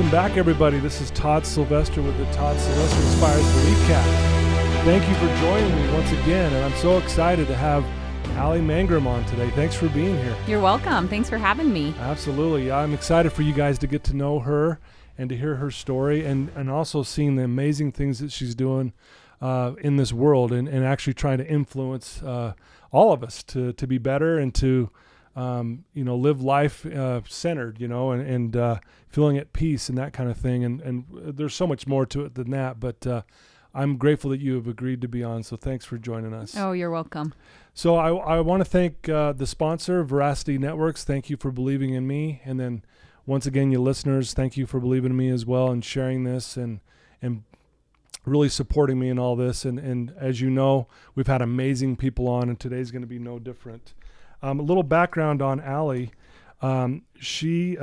Welcome back, everybody. This is Todd Sylvester with the Todd Sylvester Inspires Belief Cast. Thank you for joining me once again, and I'm so excited to have Alli Mangrum on today. Thanks for being here. You're welcome. Thanks for having me. Absolutely. I'm excited for you guys to get to know her and to hear her story, and also seeing the amazing things that she's doing in this world, and actually trying to influence all of us to be better and to live life centered, and feeling at peace and that kind of thing. And there's so much more to it than that, but I'm grateful that you have agreed to be on. So thanks for joining us. Oh, you're welcome. So I want to thank the sponsor, Veracity Networks. Thank you for believing in me. And then once again, you listeners, thank you for believing in me as well and sharing this and really supporting me in all this. And as you know, we've had amazing people on, and today's going to be no different. A little background on Alli. She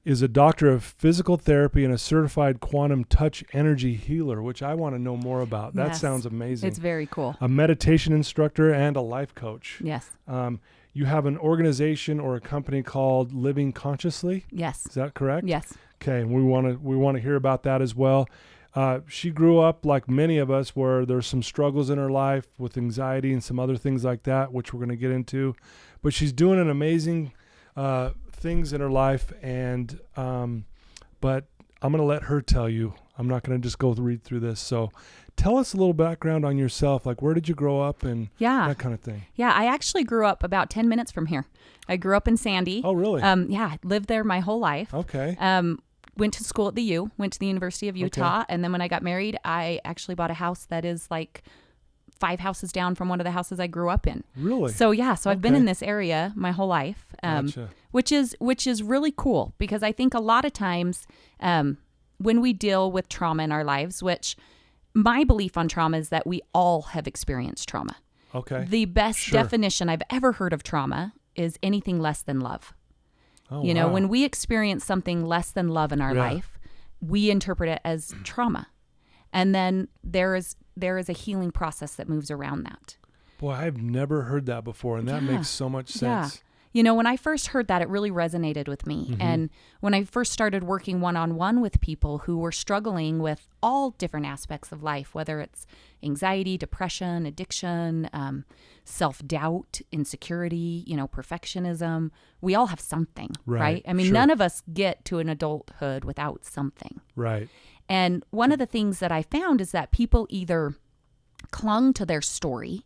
is a doctor of physical therapy and a certified quantum touch energy healer, which I want to know more about. That sounds amazing. It's very cool. A meditation instructor and a life coach. Yes. You have an organization or a company called Living Consciously? Yes. Is that correct? Yes. Okay, and we want to hear about that as well. She grew up like many of us where there's some struggles in her life with anxiety and some other things like that, which we're going to get into. But she's doing an amazing things in her life, and but I'm going to let her tell you. I'm not going to just go read through this. So tell us a little background on yourself, like where did you grow up and that kind of thing. Yeah, I actually grew up about 10 minutes from here. I grew up in Sandy. Oh, really? Yeah, lived there my whole life. Okay. Went to school at the U, went to the University of Utah, and then when I got married, I actually bought a house that is like 5 houses down from one of the houses I grew up in. Really? So yeah, I've been in this area my whole life, Gotcha. which is really cool, because I think a lot of times when we deal with trauma in our lives, which my belief on trauma is that we all have experienced trauma. Okay. The best definition I've ever heard of trauma is anything less than love. Oh, you know, when we experience something less than love in our life, we interpret it as trauma. And then there is a healing process that moves around that. Boy, I've never heard that before, and that makes so much sense. Yeah. You know, when I first heard that, it really resonated with me. Mm-hmm. And when I first started working one-on-one with people who were struggling with all different aspects of life, whether it's anxiety, depression, addiction, self-doubt, insecurity, perfectionism, we all have something, right? I mean, none of us get to an adulthood without something. Right. And one of the things that I found is that people either clung to their story,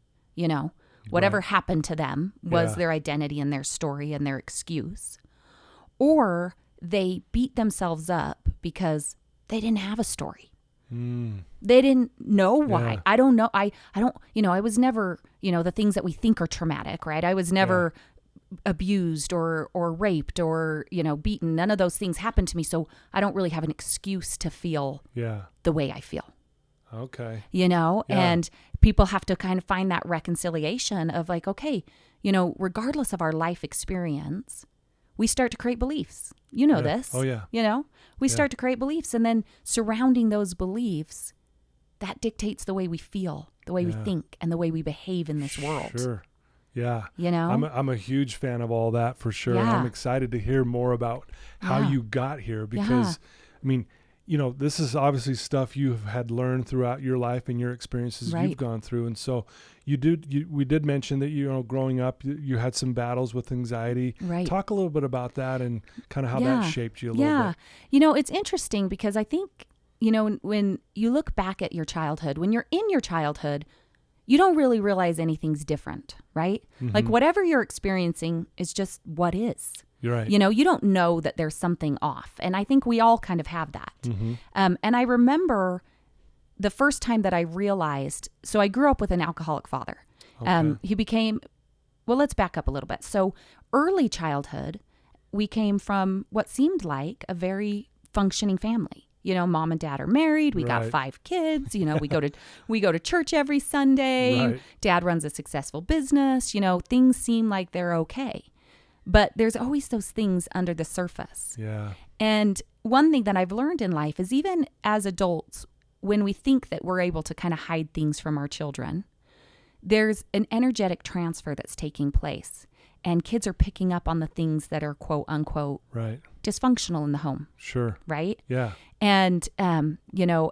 whatever happened to them was their identity and their story and their excuse, or they beat themselves up because they didn't have a story. They didn't know why. Yeah. I don't know. I don't, I was never, the things that we think are traumatic, right? I was never abused or raped or, beaten. None of those things happened to me. So I don't really have an excuse to feel the way I feel. Okay. And people have to kind of find that reconciliation of like, okay, regardless of our life experience, we start to create beliefs. This. Oh, yeah. We start to create beliefs, and then surrounding those beliefs, that dictates the way we feel, the way we think, and the way we behave in this world. Sure. Yeah. I'm a huge fan of all that for sure. And I'm excited to hear more about how you got here because, I mean, this is obviously stuff you've had learned throughout your life and your experiences you've gone through. And so we did mention that, growing up, you had some battles with anxiety. Right. Talk a little bit about that and kind of how that shaped you a little bit. It's interesting because I think, when you look back at your childhood, when you're in your childhood, you don't really realize anything's different, right? Mm-hmm. Like whatever you're experiencing is just what is. You're right. You don't know that there's something off. And I think we all kind of have that. Mm-hmm. And I remember the first time that I realized, so I grew up with an alcoholic father. Okay. He became, let's back up a little bit. So early childhood, we came from what seemed like a very functioning family. Mom and dad are married. We got 5 kids. We go to church every Sunday. Right. Dad runs a successful business. Things seem like they're okay. But there's always those things under the surface. Yeah. And one thing that I've learned in life is even as adults, when we think that we're able to kind of hide things from our children, there's an energetic transfer that's taking place. and kids are picking up on the things that are quote unquote Right. dysfunctional in the home. Sure. Right. Yeah. And,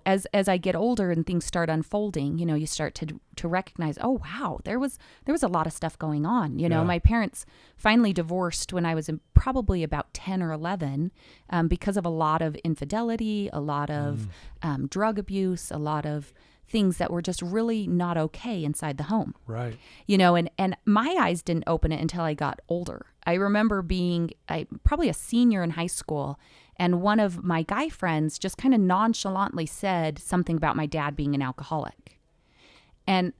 as I get older and things start unfolding, you start to recognize, oh, wow, there was a lot of stuff going on. Yeah. My parents finally divorced when I was probably about 10 or 11 because of a lot of infidelity, a lot of drug abuse, a lot of things that were just really not okay inside the home. Right. And my eyes didn't open it until I got older. I remember being probably a senior in high school, and one of my guy friends just kind of nonchalantly said something about my dad being an alcoholic. And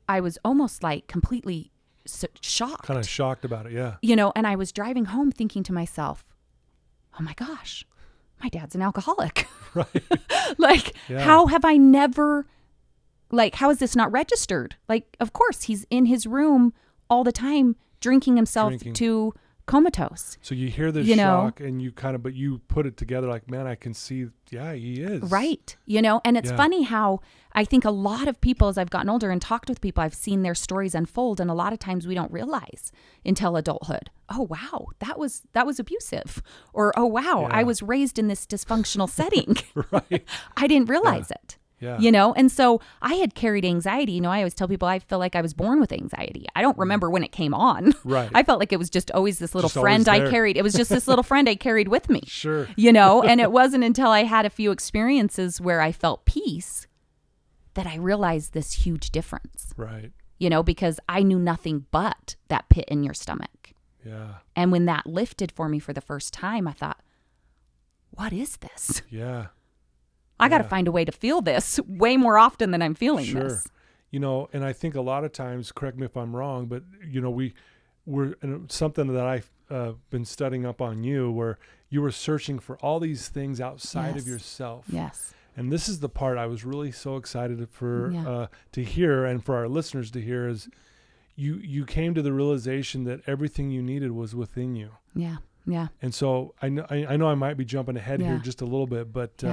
I was almost like completely shocked. Kind of shocked about it, yeah. And I was driving home thinking to myself, oh my gosh, my dad's an alcoholic. Right. Like, Yeah. how have I never... Like, how is this not registered? Like, of course, he's in his room all the time drinking himself to comatose. So you hear this shock and but you put it together like, man, I can see, yeah, he is. Right. And it's funny how I think a lot of people, as I've gotten older and talked with people, I've seen their stories unfold. And a lot of times we don't realize until adulthood, oh, wow, that was abusive. Or, oh, wow, I was raised in this dysfunctional setting. Right. I didn't realize it. Yeah. And so I had carried anxiety. I always tell people I feel like I was born with anxiety. I don't remember when it came on. Right. I felt like it was just always this little Just friend always I there. carried. It was just this little friend I carried with me. Sure. And it wasn't until I had a few experiences where I felt peace that I realized this huge difference. Right. Because I knew nothing but that pit in your stomach. Yeah. And when that lifted for me for the first time, I thought, what is this? Yeah. I got to find a way to feel this way more often than I'm feeling this. And I think a lot of times, correct me if I'm wrong, but we're something that I've been studying up on you, where you were searching for all these things outside of yourself. Yes. And this is the part I was really so excited for to hear, and for our listeners to hear, is you came to the realization that everything you needed was within you. Yeah. Yeah. And so I know I might be jumping ahead here just a little bit, but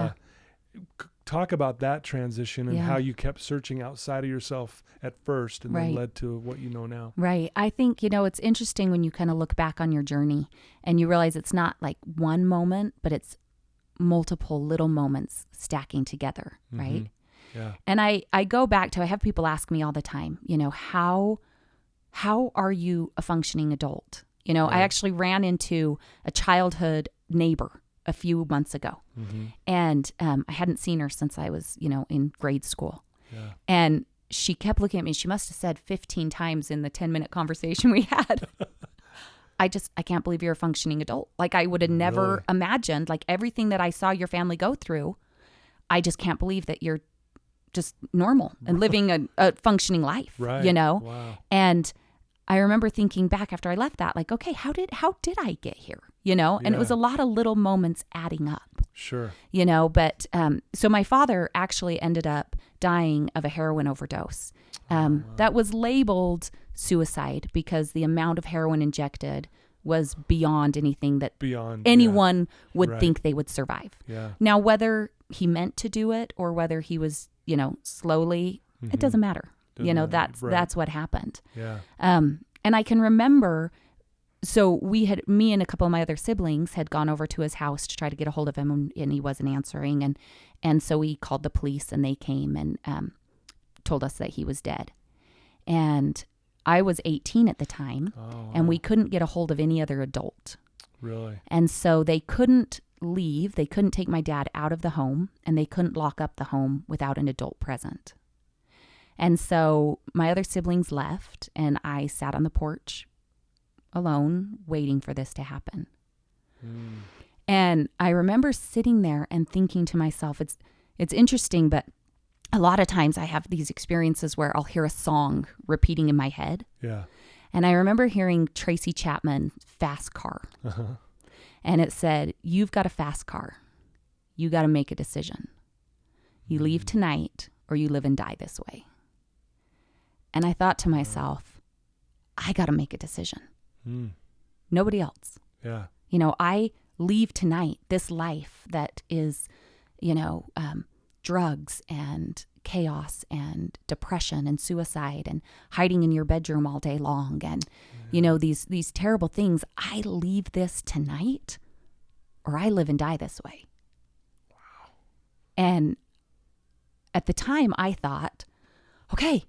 talk about that transition and how you kept searching outside of yourself at first and then led to what you know now. Right. I think, it's interesting when you kind of look back on your journey and you realize it's not like one moment, but it's multiple little moments stacking together. Mm-hmm. Right. Yeah. And I go back to, I have people ask me all the time, how are you a functioning adult? I actually ran into a childhood neighbor a few months ago. Mm-hmm. And I hadn't seen her since I was, in grade school. Yeah. And she kept looking at me. She must have said 15 times in the 10-minute conversation we had, I can't believe you're a functioning adult. Like, I would have never imagined, like, everything that I saw your family go through. I just can't believe that you're just normal and living a functioning life, right. Wow. And I remember thinking back after I left that, like, okay, how did I get here? And it was a lot of little moments adding up. Sure. But so my father actually ended up dying of a heroin overdose. Wow. That was labeled suicide because the amount of heroin injected was beyond anything that anyone would think they would survive. Yeah. Now, whether he meant to do it or whether he was, slowly, it doesn't matter. That's what happened. Yeah. And I can remember, so me and a couple of my other siblings had gone over to his house to try to get a hold of him, and he wasn't answering. And so we called the police, and they came and told us that he was dead. And I was 18 at the time, and we couldn't get a hold of any other adult. Really? And so they couldn't leave. They couldn't take my dad out of the home, and they couldn't lock up the home without an adult present. And so my other siblings left, and I sat on the porch alone, waiting for this to happen. Mm. And I remember sitting there and thinking to myself, it's interesting, but a lot of times I have these experiences where I'll hear a song repeating in my head. Yeah. And I remember hearing Tracy Chapman, Fast Car. Uh-huh. And it said, you've got a fast car. You got to make a decision. You leave tonight or you live and die this way. And I thought to myself, I got to make a decision. Mm. Nobody else. Yeah. I leave tonight this life that is, drugs and chaos and depression and suicide and hiding in your bedroom all day long and, you know, these terrible things. I leave this tonight or I live and die this way. Wow. And at the time I thought, okay,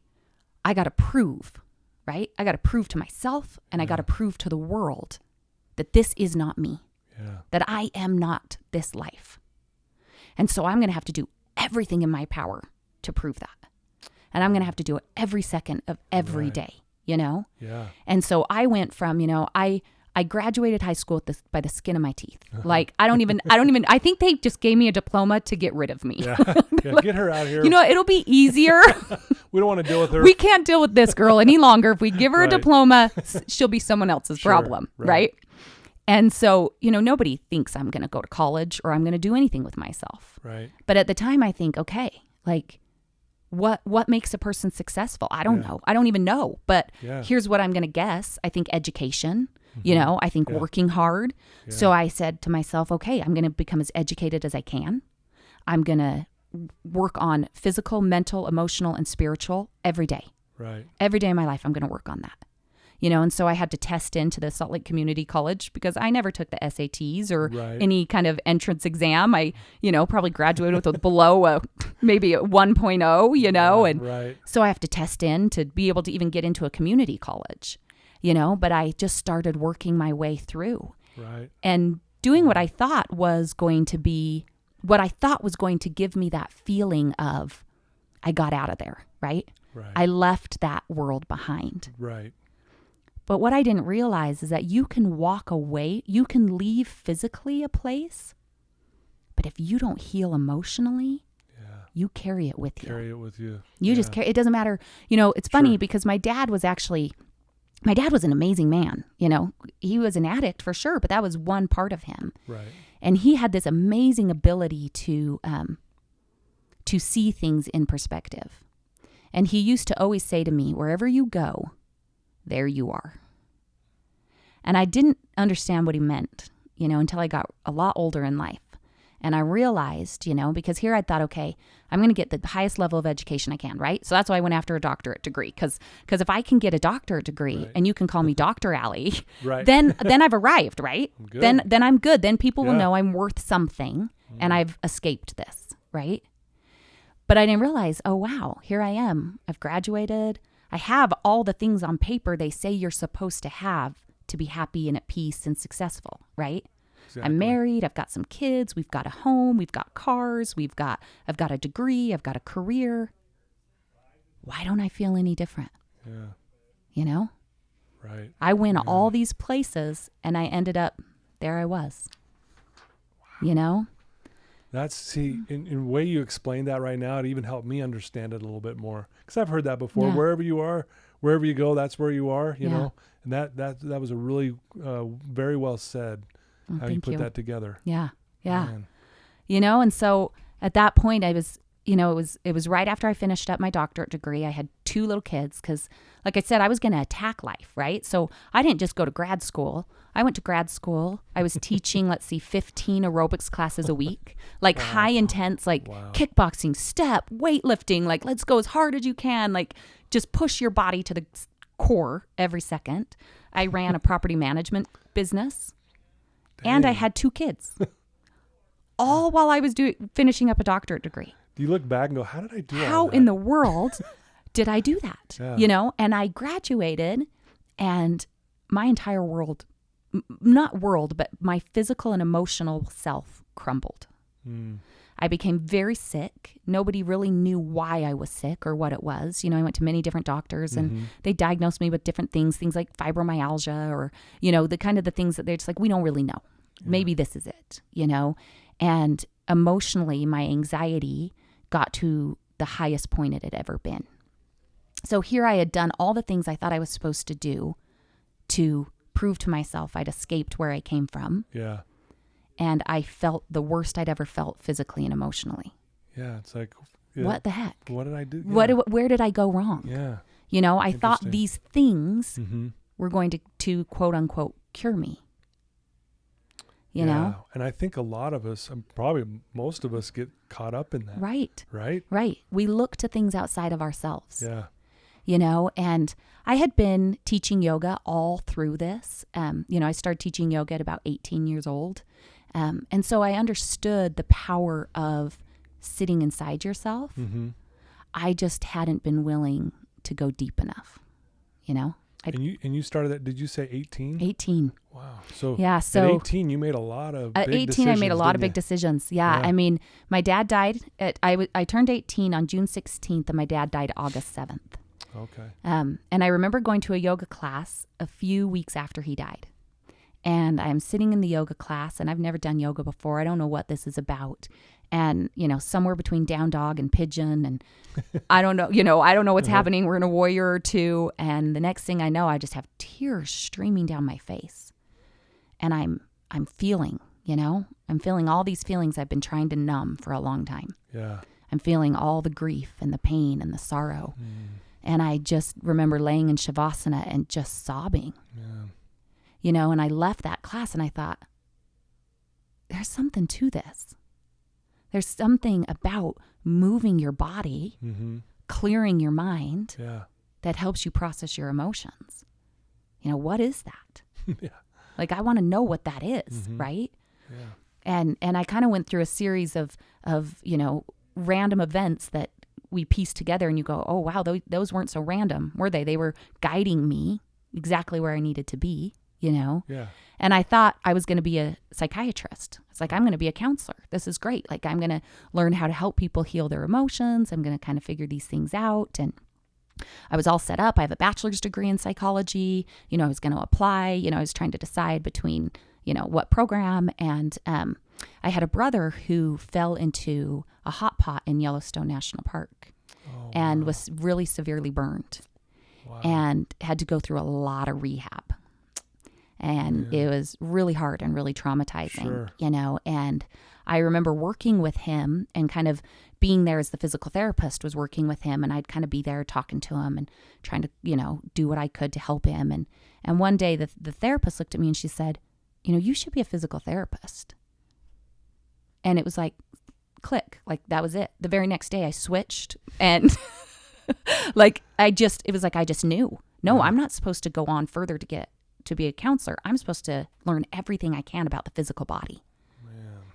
I got to prove, right? I got to prove to myself and I got to prove to the world that this is not me, that I am not this life. And so I'm going to have to do everything in my power to prove that. And I'm going to have to do it every second of every day, you know? Yeah. And so I went from, you know, I graduated high school by the skin of my teeth. Like, I think they just gave me a diploma to get rid of me. Yeah. Get her out of here. You know, it'll be easier. We don't want to deal with her. We can't deal with this girl any longer. If we give her a diploma, she'll be someone else's problem, right? And so, you know, nobody thinks I'm going to go to college or I'm going to do anything with myself. Right. But at the time I think, okay, like what makes a person successful? I don't know. I don't even know. But here's what I'm going to guess. I think education, you know, I think working hard. Yeah. So I said to myself, okay, I'm going to become as educated as I can. I'm going to work on physical, mental, emotional, and spiritual every day. Right. Every day of my life, I'm going to work on that. You know, and so I had to test into the Salt Lake Community College because I never took the SATs or any kind of entrance exam. I, you know, probably graduated with below maybe a 1.0, you know, and so I have to test in to be able to even get into a community college, you know, but I just started working my way through and doing what I thought was going to give me that feeling of I got out of there, right? I left that world behind. Right. But what I didn't realize is that you can walk away, you can leave physically a place, but if you don't heal emotionally, you carry it with you. You just carry, it doesn't matter. You know, it's funny because my dad was an amazing man. You know, he was an addict for sure, but that was one part of him. Right. And he had this amazing ability to see things in perspective. And he used to always say to me, wherever you go, there you are. And I didn't understand what he meant, you know, until I got a lot older in life. And I realized, you know, because here I thought, okay, I'm going to get the highest level of education I can, right? So that's why I went after a doctorate degree. Because if I can get a doctorate degree and you can call me Dr. Alli, then I've arrived, right? Then I'm good. Then people will know I'm worth something and I've escaped this, right? But I didn't realize, oh, wow, here I am. I've graduated. I have all the things on paper they say you're supposed to have to be happy and at peace and successful, right? Exactly. I'm married. I've got some kids. We've got a home. We've got cars. I've got a degree. I've got a career. Why don't I feel any different? Yeah. You know? Right. I went all these places and I ended up, there I was. Wow. You know? In the way you explained that right now, it even helped me understand it a little bit more. Because I've heard that before. Wherever you are, wherever you go, that's where you are, you know? And that was a really very well said, how you put that together. Yeah. Yeah. Man. You know, and so at that point I was, you know, it was right after I finished up my doctorate degree. I had 2 little kids because, like I said, I was going to attack life, right? So I didn't just go to grad school. I went to grad school. I was teaching, 15 aerobics classes a week, high intense, kickboxing, step, weightlifting, let's go as hard as you can, just push your body to the core every second. I ran a property management business. Dang. And I had 2 kids, all while I was finishing up a doctorate degree. Do you look back and go, how did I do all that? How in the world did I do that? Yeah. You know, and I graduated and my entire world, but my physical and emotional self crumbled. I became very sick. Nobody really knew why I was sick or what it was. You know, I went to many different doctors and they diagnosed me with different things like fibromyalgia or, you know, the things that they're just we don't really know. Maybe this is it, you know? And emotionally, my anxiety got to the highest point it had ever been. So here I had done all the things I thought I was supposed to do to prove to myself I'd escaped where I came from. Yeah. And I felt the worst I'd ever felt physically and emotionally. Yeah, it's what the heck? What did I do? Yeah. Where did I go wrong? Yeah. You know, I thought these things were going to quote unquote cure me. You know? And I think a lot of us, probably most of us, get caught up in that. Right. Right? Right. We look to things outside of ourselves. Yeah. and I had been teaching yoga all through this. I started teaching yoga at about 18 years old. And so I understood the power of sitting inside yourself. Mm-hmm. I just hadn't been willing to go deep enough, And you started at, did you say 18? 18. Wow. So at at 18, you made a lot of big decisions. At 18, I made a lot of big decisions. Yeah. I mean, my dad died I turned 18 on June 16th and my dad died August 7th. Okay. And I remember going to a yoga class a few weeks after he died. And I'm sitting in the yoga class and I've never done yoga before. I don't know what this is about. And, somewhere between down dog and pigeon and I don't know, I don't know what's happening. We're in a warrior or two. And the next thing I know, I just have tears streaming down my face. And I'm feeling, I'm feeling all these feelings I've been trying to numb for a long time. Yeah. I'm feeling all the grief and the pain and the sorrow. And I just remember laying in Shavasana and just sobbing, and I left that class and I thought, there's something to this. There's something about moving your body, clearing your mind that helps you process your emotions. What is that? Like, I want to know what that is, right? Yeah. And I kind of went through a series of random events that we pieced together and you go, oh, wow, those weren't so random, were they? They were guiding me exactly where I needed to be, Yeah. And I thought I was going to be a psychiatrist. It's like, I'm going to be a counselor. This is great. Like, I'm going to learn how to help people heal their emotions. I'm going to kind of figure these things out. And I was all set up. I have a bachelor's degree in psychology. I was going to apply. I was trying to decide between, what program. And I had a brother who fell into a hot pot in Yellowstone National Park and was really severely burned and had to go through a lot of rehab. And it was really hard and really traumatizing, and I remember working with him and kind of being there as the physical therapist was working with him. And I'd kind of be there talking to him and trying to, do what I could to help him. And one day the therapist looked at me and she said, you should be a physical therapist. And it was like, click, like that was it. The very next day I switched and it was like, I just knew, no, I'm not supposed to go on further to be a counselor. I'm supposed to learn everything I can about the physical body.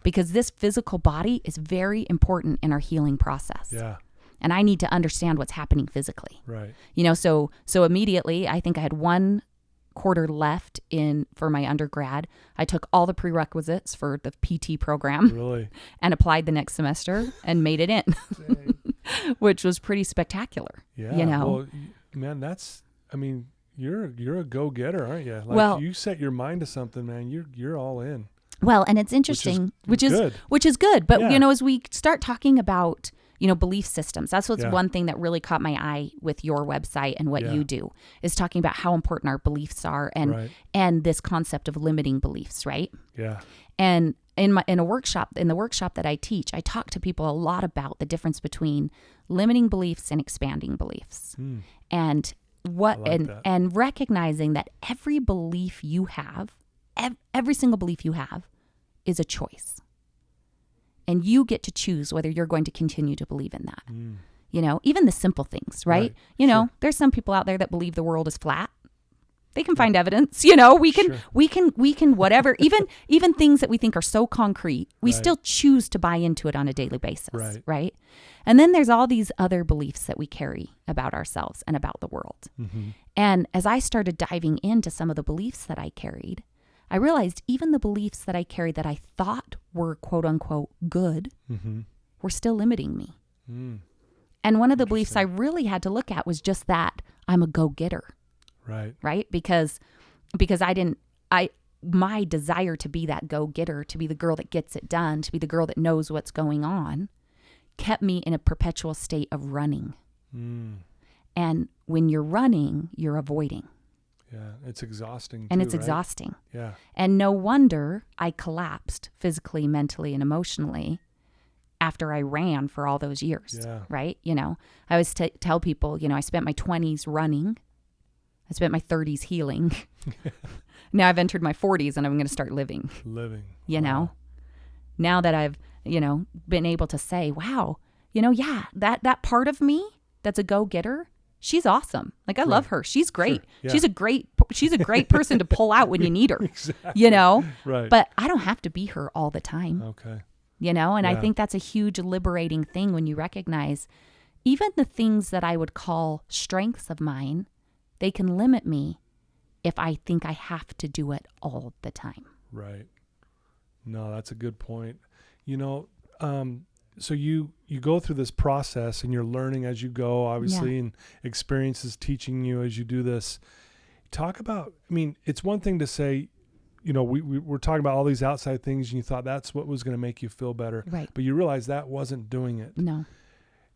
Because this physical body is very important in our healing process. Yeah. And I need to understand what's happening physically. Right. So immediately, I think I had 1 quarter left for my undergrad. I took all the prerequisites for the PT program and applied the next semester and made it in, which was pretty spectacular. Yeah. Well, man, you're a go-getter, aren't you? Like, you set your mind to something, man, you're all in. Well, and it's interesting, which is good. But, as we start talking about, belief systems, that's what's one thing that really caught my eye with your website and what you do is talking about how important our beliefs are and this concept of limiting beliefs, right? Yeah. And in the workshop that I teach, I talk to people a lot about the difference between limiting beliefs and expanding beliefs. And and recognizing that every belief you have, every single belief you have is a choice. And you get to choose whether you're going to continue to believe in that. Even the simple things, right? There's some people out there that believe the world is flat. They can find evidence, we can whatever, even things that we think are so concrete, we still choose to buy into it on a daily basis, right? And then there's all these other beliefs that we carry about ourselves and about the world. And as I started diving into some of the beliefs that I carried, I realized even the beliefs that I carried that I thought were quote unquote good were still limiting me. And one of the beliefs I really had to look at was just that I'm a go-getter. Right. Because my desire to be that go-getter, to be the girl that gets it done, to be the girl that knows what's going on, kept me in a perpetual state of running. And when you're running, you're avoiding. Yeah, it's exhausting. And it's exhausting. Yeah. And no wonder I collapsed physically, mentally, and emotionally after I ran for all those years. Yeah. Right. I always tell people, I spent my 20s running. I spent my 30s healing. Now I've entered my 40s and I'm going to start living. Now that I've, been able to say, wow, that part of me that's a go-getter, she's awesome. Like, I love her. She's great. Sure. Yeah. She's a great person to pull out when you need her, Exactly. you know? Right. But I don't have to be her all the time, Okay. you know? And I Yeah. think that's a huge liberating thing when you recognize even the things that I would call strengths of mine, they can limit me if I think I have to do it all the time. Right. No, that's a good point. You know, so you go through this process and you're learning as you go, obviously, and experiences teaching you as you do this. Talk about, I mean, it's one thing to say, you know, we're talking about all these outside things and you thought that's what was going to make you feel better. Right. But you realize that wasn't doing it. No.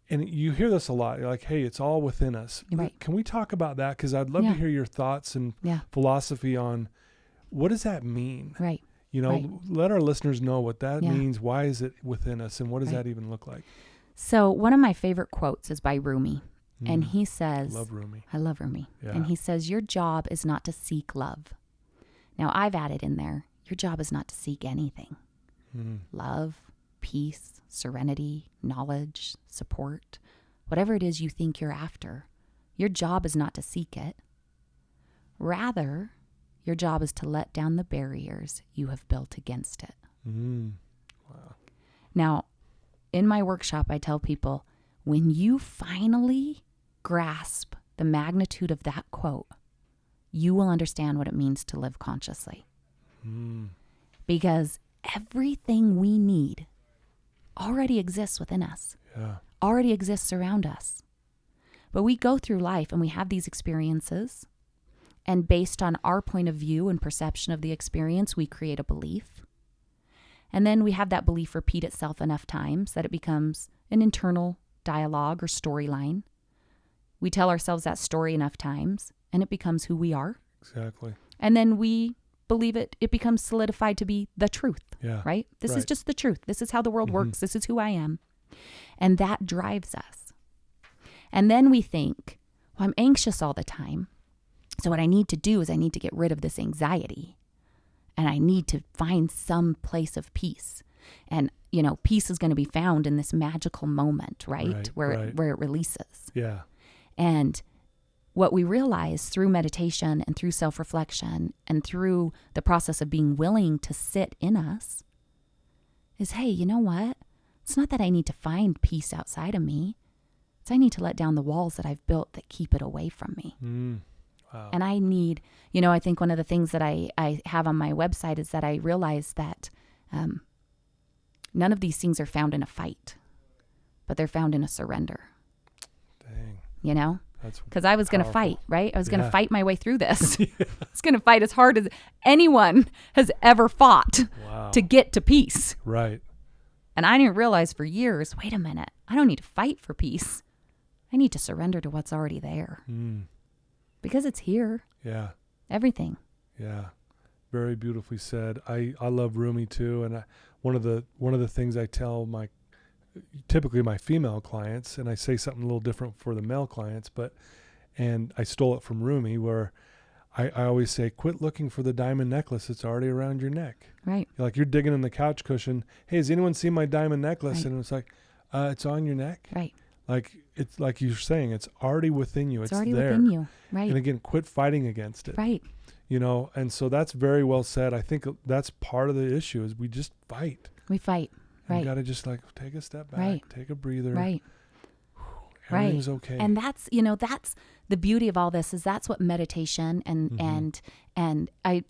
And you hear this a lot. You're like, hey, it's all within us. Right. Can we talk about that? Because I'd love to hear your thoughts and philosophy on what does that mean? Right. You know, let our listeners know what that means. Why is it within us? And what does that even look like? So one of my favorite quotes is by Rumi. And he says, I love Rumi. Yeah. And he says, your job is not to seek love. Now I've added in there, your job is not to seek anything. Love, peace, serenity, knowledge, support, whatever it is you think you're after. Your job is not to seek it. Rather, your job is to let down the barriers you have built against it. Wow. Now, in my workshop, I tell people, when you finally grasp the magnitude of that quote, you will understand what it means to live consciously. Because everything we need already exists within us, already exists around us. But we go through life and we have these experiences, and based on our point of view and perception of the experience, we create a belief. And then we have that belief repeat itself enough times that it becomes an internal dialogue or storyline. We tell ourselves that story enough times, and it becomes who we are. Exactly. And then we believe it becomes solidified to be the truth, right? This is just the truth. This is how the world works. This is who I am. And that drives us. And then we think, well, I'm anxious all the time. So what I need to do is I need to get rid of this anxiety. And I need to find some place of peace. And, you know, peace is going to be found in this magical moment, right? Where it releases. Yeah. And what we realize through meditation and through self-reflection and through the process of being willing to sit in us is, hey, you know what? It's not that I need to find peace outside of me. It's I need to let down the walls that I've built that keep it away from me. Wow. And I need, you know, I think one of the things that I have on my website is that I realize that none of these things are found in a fight, but they're found in a surrender. Dang. You know? Because I was going to fight, right? I was going to fight my way through this. I was going to fight as hard as anyone has ever fought to get to peace. Right. And I didn't realize for years, wait a minute, I don't need to fight for peace. I need to surrender to what's already there. Because it's here. Yeah. Everything. Yeah. Very beautifully said. I love Rumi too. And one of the things I tell typically my female clients, and I say something a little different for the male clients, and I stole it from Rumi, where I always say, quit looking for the diamond necklace. It's already around your neck. Right. You're digging in the couch cushion. Hey, has anyone seen my diamond necklace? Right. And it's like, it's on your neck. Right. Like, it's like you're saying, it's already within you. It's already there. within you. Right. And again, quit fighting against it. Right. You know, and so that's very well said. I think that's part of the issue is we just fight. We fight. Right. You got to just take a step back, take a breather. Right. Everything's okay. And that's the beauty of all this is that's what meditation and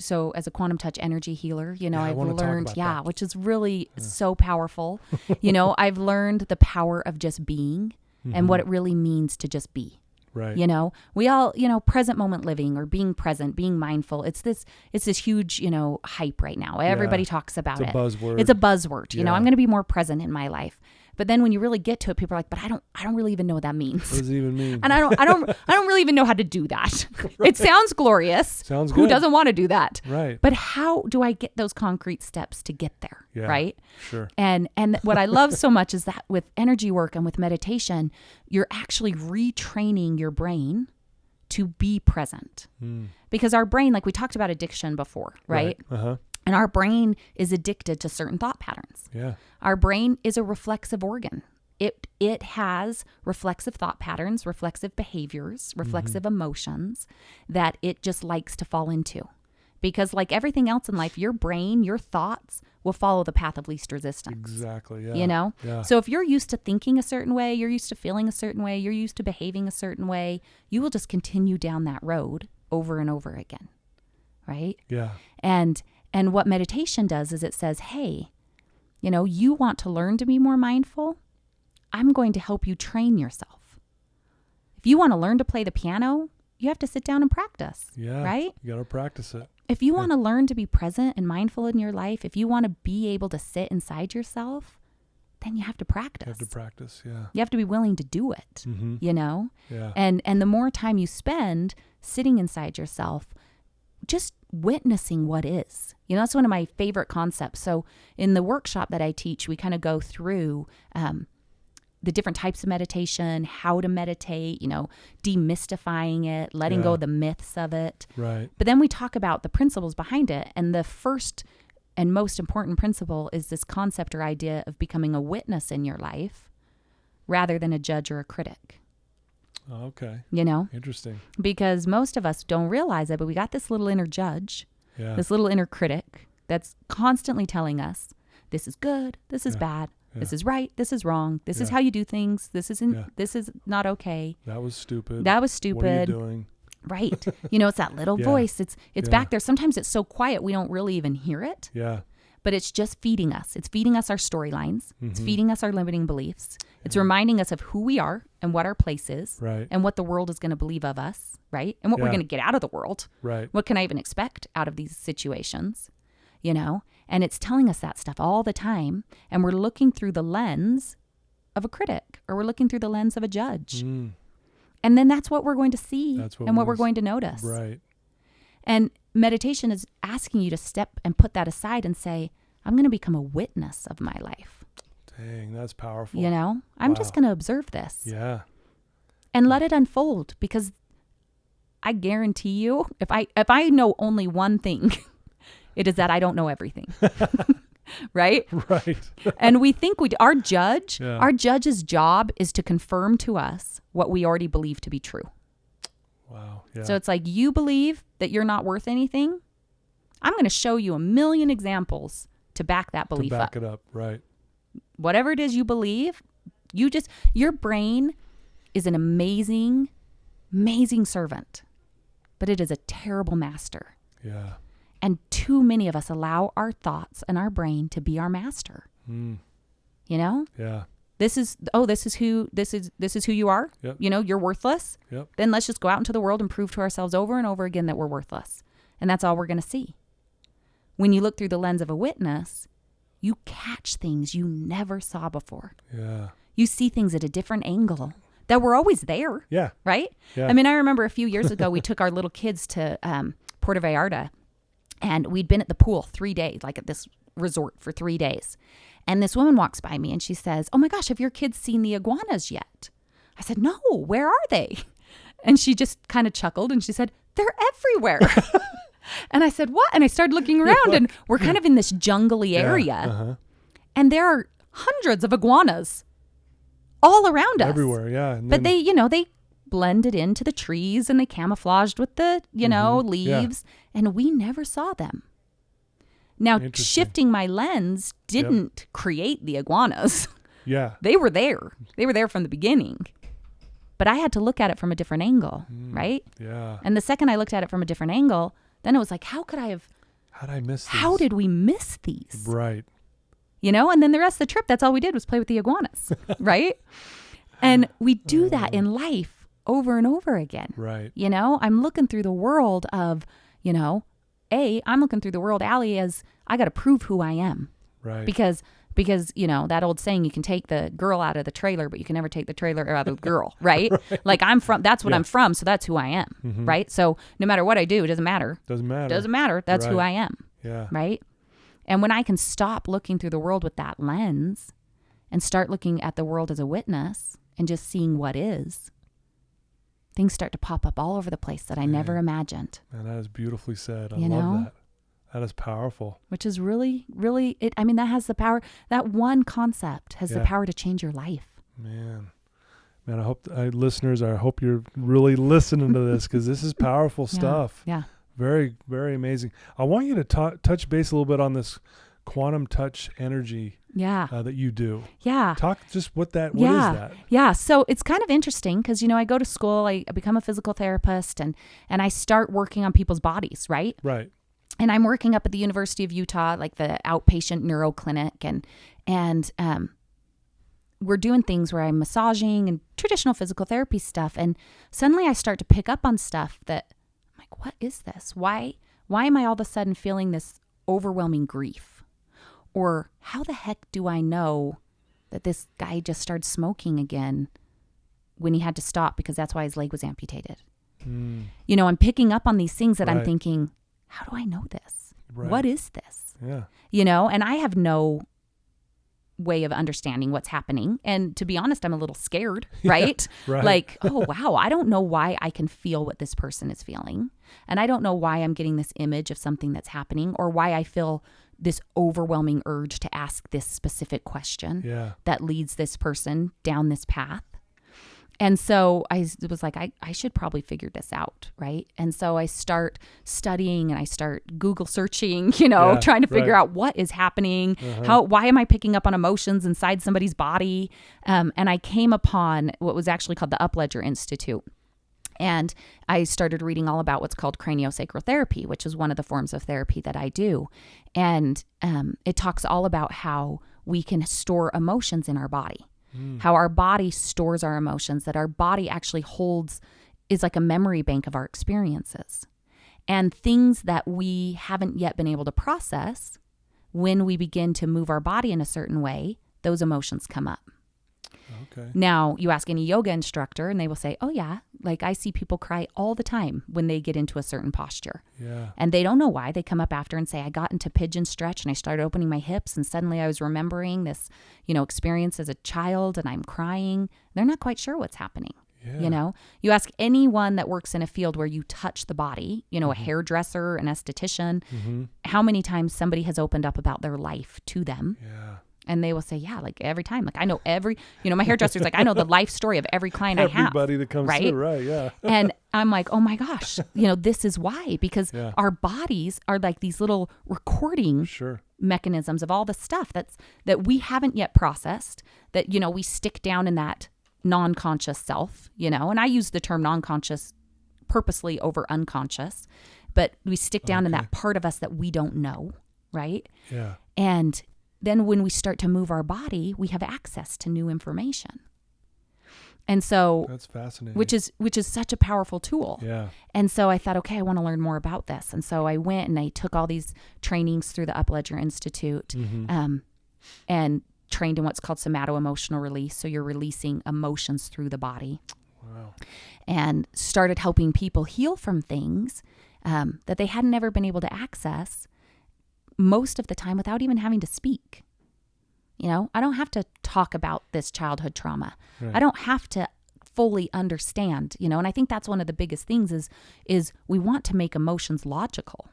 so as a quantum touch energy healer, you know, I've learned, which is really so powerful. You know, I've learned the power of just being and what it really means to just be. Right. You know, we all, you know, present moment living or being present, being mindful. It's this huge, you know, hype right now. Everybody talks about it. It's a buzzword. It's a buzzword. You know, I'm going to be more present in my life. But then when you really get to it, people are like, but I don't really even know what that means. What does it even mean? And I don't really even know how to do that. Right. It sounds glorious. Sounds Who good. doesn't want to do that? Right. But how do I get those concrete steps to get there? Yeah, right. Sure. And what I love so much is that with energy work and with meditation, you're actually retraining your brain to be present. Because our brain, like we talked about addiction before, right? And our brain is addicted to certain thought patterns. Yeah. Our brain is a reflexive organ. it has reflexive thought patterns, reflexive behaviors, reflexive emotions that it just likes to fall into. Because like everything else in life, your brain, your thoughts will follow the path of least resistance. Exactly. Yeah. You know? Yeah. So if you're used to thinking a certain way, you're used to feeling a certain way, you're used to behaving a certain way, you will just continue down that road over and over again. Right? Yeah. And what meditation does is it says, hey, you know, you want to learn to be more mindful? I'm going to help you train yourself. If you want to learn to play the piano, you have to sit down and practice. Yeah. Right? You got to practice it. If you want to learn to be present and mindful in your life, if you want to be able to sit inside yourself, then you have to practice. You have to practice, yeah. You have to be willing to do it, you know? Yeah. And the more time you spend sitting inside yourself, just witnessing what is. You know, that's one of my favorite concepts. So in the workshop that I teach, we kind of go through the different types of meditation, how to meditate, you know, demystifying it, letting go of the myths of it. Right. But then we talk about the principles behind it. And the first and most important principle is this concept or idea of becoming a witness in your life rather than a judge or a critic. Oh, okay. You know? Interesting. Because most of us don't realize it, but we got this little inner judge, this little inner critic that's constantly telling us, this is good, this is bad, this is right, this is wrong, this is how you do things, this isn't, this is not okay. That was stupid. That was stupid. What are you doing? Right. You know, it's that little voice. It's back there. Sometimes it's so quiet we don't really even hear it. Yeah. But it's just feeding us. It's feeding us our storylines. It's feeding us our limiting beliefs. It's reminding us of who we are and what our place is. Right. And what the world is going to believe of us. Right. And what we're going to get out of the world. Right. What can I even expect out of these situations? You know? And it's telling us that stuff all the time. And we're looking through the lens of a critic, or we're looking through the lens of a judge. And then that's what we're going to see and what we're going to notice. Right. And meditation is asking you to step and put that aside and say, I'm going to become a witness of my life. Dang, that's powerful. You know, I'm just going to observe this. Yeah. And let it unfold, because I guarantee you, if I know only one thing, it is that I don't know everything. Right? Right. And we think our judge's job is to confirm to us what we already believe to be true. Wow. Yeah. So it's like, you believe that you're not worth anything. I'm going to show you a million examples to back that belief up. To back it up. Right. Whatever it is you believe, your brain is an amazing, amazing servant, but it is a terrible master. Yeah. And too many of us allow our thoughts and our brain to be our master. You know? Yeah. This is who you are. Yep. You know, you're worthless. Yep. Then let's just go out into the world and prove to ourselves over and over again that we're worthless. And that's all we're going to see. When you look through the lens of a witness, you catch things you never saw before. Yeah. You see things at a different angle that were always there. Yeah. Right? Yeah. I mean, I remember a few years ago, we took our little kids to Puerto Vallarta, and we'd been at the pool 3 days, like at this resort for 3 days. And this woman walks by me and she says, oh my gosh, have your kids seen the iguanas yet? I said, no, where are they? And she just kind of chuckled and she said, they're everywhere. And I said, what? And I started looking around and we're kind of in this jungly area. And there are hundreds of iguanas all around us. Everywhere, yeah. And but they blended into the trees and they camouflaged with the, leaves. And we never saw them. Now, shifting my lens didn't create the iguanas. Yeah. They were there. They were there from the beginning. But I had to look at it from a different angle, right? Yeah. And the second I looked at it from a different angle, then it was like, how did I miss these? How did we miss these? Right. You know, and then the rest of the trip, that's all we did was play with the iguanas, right? And we do that in life over and over again. Right. You know, I'm looking through the world of, I'm looking through the world, Alli, as I got to prove who I am. Right. Because, that old saying, you can take the girl out of the trailer, but you can never take the trailer out of the girl, right? Right. Like that's what I'm from, so that's who I am, right? So no matter what I do, it doesn't matter. Doesn't matter. That's who I am. Yeah. Right? And when I can stop looking through the world with that lens and start looking at the world as a witness and just seeing what is, things start to pop up all over the place that I never imagined. And that is beautifully said. I You love know? that. That is powerful. Which is really, really, that has the power. That one concept has the power to change your life. Man, I hope listeners, I hope you're really listening to this, because this is powerful stuff. Yeah. Very, very amazing. I want you to touch base a little bit on this quantum touch energy that you do. Yeah. Talk just what is that? Yeah. So it's kind of interesting because, I go to school, I become a physical therapist, and I start working on people's bodies, right? Right. And I'm working up at the University of Utah, like the outpatient neuro clinic, and we're doing things where I'm massaging and traditional physical therapy stuff. And suddenly I start to pick up on stuff that I'm like, what is this? Why am I all of a sudden feeling this overwhelming grief? Or how the heck do I know that this guy just started smoking again when he had to stop because that's why his leg was amputated? I'm picking up on these things that I'm thinking, how do I know this? Right. What is this? Yeah. And I have no way of understanding what's happening. And to be honest, I'm a little scared, right? Right. Like, oh, wow, I don't know why I can feel what this person is feeling. And I don't know why I'm getting this image of something that's happening, or why I feel this overwhelming urge to ask this specific question that leads this person down this path. And so I was like, I should probably figure this out, right? And so I start studying and I start Google searching, trying to figure out what is happening, why am I picking up on emotions inside somebody's body? And I came upon what was actually called the Upledger Institute. And I started reading all about what's called craniosacral therapy, which is one of the forms of therapy that I do. And it talks all about how we can store emotions in our body. How our body stores our emotions, that our body actually is like a memory bank of our experiences. And things that we haven't yet been able to process, when we begin to move our body in a certain way, those emotions come up. Okay. Now, you ask any yoga instructor and they will say, oh yeah, like I see people cry all the time when they get into a certain posture. Yeah. And they don't know why. They come up after and say, I got into pigeon stretch and I started opening my hips and suddenly I was remembering this, experience as a child and I'm crying. They're not quite sure what's happening. Yeah. You ask anyone that works in a field where you touch the body, a hairdresser, an esthetician, how many times somebody has opened up about their life to them. Yeah. And they will say, yeah, like every time, like I know my hairdresser's like, I know the life story of every client I have. Everybody that comes through, right? Yeah. And I'm like, oh my gosh, this is why, because our bodies are like these little recording mechanisms of all the stuff that we haven't yet processed, that, we stick down in that non-conscious self, and I use the term non-conscious purposely over unconscious, but we stick down in that part of us that we don't know, right? Yeah. And then when we start to move our body, we have access to new information. And so that's fascinating. Which is such a powerful tool. Yeah. And so I thought, okay, I want to learn more about this. And so I went and I took all these trainings through the Upledger Institute, and trained in what's called somato-emotional release. So you're releasing emotions through the body. Wow. And started helping people heal from things that they hadn't ever been able to access, most of the time without even having to speak. I don't have to talk about this childhood trauma. Right. I don't have to fully understand, and I think that's one of the biggest things is we want to make emotions logical,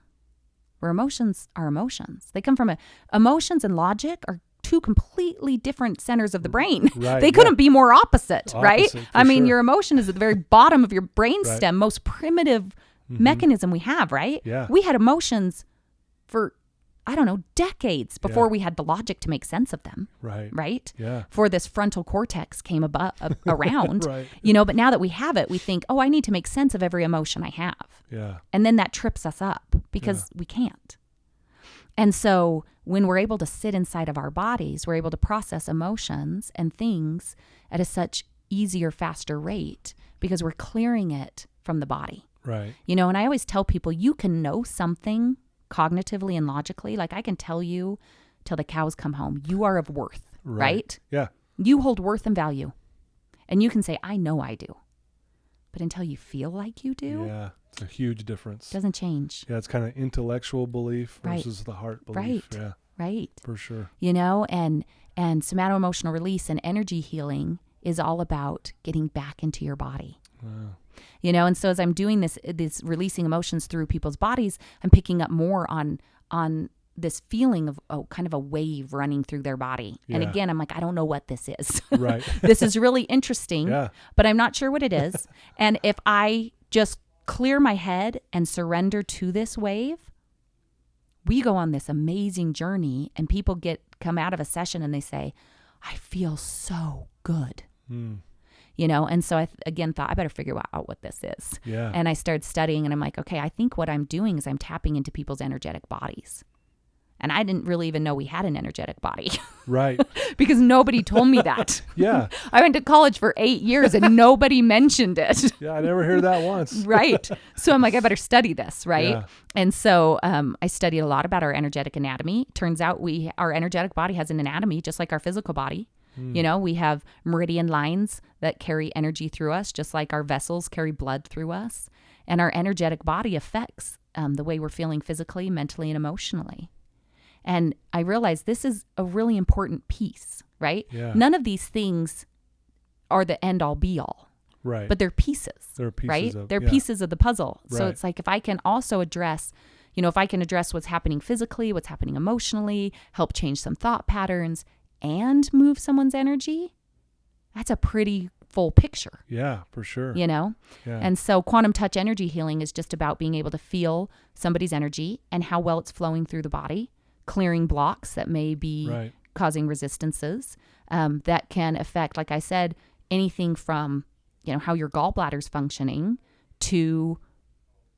where emotions are emotions. They come from emotions and logic are two completely different centers of the brain. Right, they couldn't be more opposite, right? I mean, your emotion is at the very bottom of your brain stem, most primitive mechanism we have, right? Yeah. We had emotions for, I don't know, decades before we had the logic to make sense of them. Right. Right? Yeah. Before this frontal cortex came around, right. But now that we have it, we think, oh, I need to make sense of every emotion I have. Yeah. And then that trips us up because we can't. And so when we're able to sit inside of our bodies, we're able to process emotions and things at a such easier, faster rate because we're clearing it from the body. Right. And I always tell people, you can know something cognitively and logically. Like I can tell you till the cows come home, you are of worth, right? Yeah. You hold worth and value. And you can say, I know I do. But until you feel like you do. Yeah. It's a huge difference. Doesn't change. Yeah. It's kind of intellectual belief versus the heart belief. Right. Yeah. Right. For sure. And somato-emotional release and energy healing is all about getting back into your body. Wow. And so as I'm doing this releasing emotions through people's bodies, I'm picking up more on this feeling of kind of a wave running through their body. And Yeah. again, I'm like, I don't know what this is. Right. This is really interesting, Yeah. but I'm not sure what it is. And if I just clear my head and surrender to this wave, we go on this amazing journey, and people come out of a session and they say, I feel so good. You know, and so I again thought, I better figure out what this is. Yeah. And I started studying, and I'm like, okay, I think what I'm doing is I'm tapping into people's energetic bodies. And I didn't really even know we had an energetic body. Right. Because nobody told me that. Yeah. I went to college for 8 years and nobody mentioned it. Yeah. I never heard that once. Right. So I'm like, I better study this, right? Yeah. And so I studied a lot about our energetic anatomy. Turns out our energetic body has an anatomy just like our physical body. You know, we have meridian lines that carry energy through us, just like our vessels carry blood through us. And our energetic body affects the way we're feeling physically, mentally, and emotionally. And I realized this is a really important piece, right? Yeah. None of these things are the end all be all, Right. but they're pieces, They're pieces right? of- They're yeah. pieces of the puzzle. So Right. it's like, if I can also address, if I can address what's happening physically, what's happening emotionally, help change some thought patterns, and move someone's energy, that's a pretty full picture, Yeah, for sure. Yeah. And so quantum touch energy healing is just about being able to feel somebody's energy and how well it's flowing through the body, clearing blocks that may be Right. causing resistances that can affect, like I said, anything from, how your gallbladder's functioning to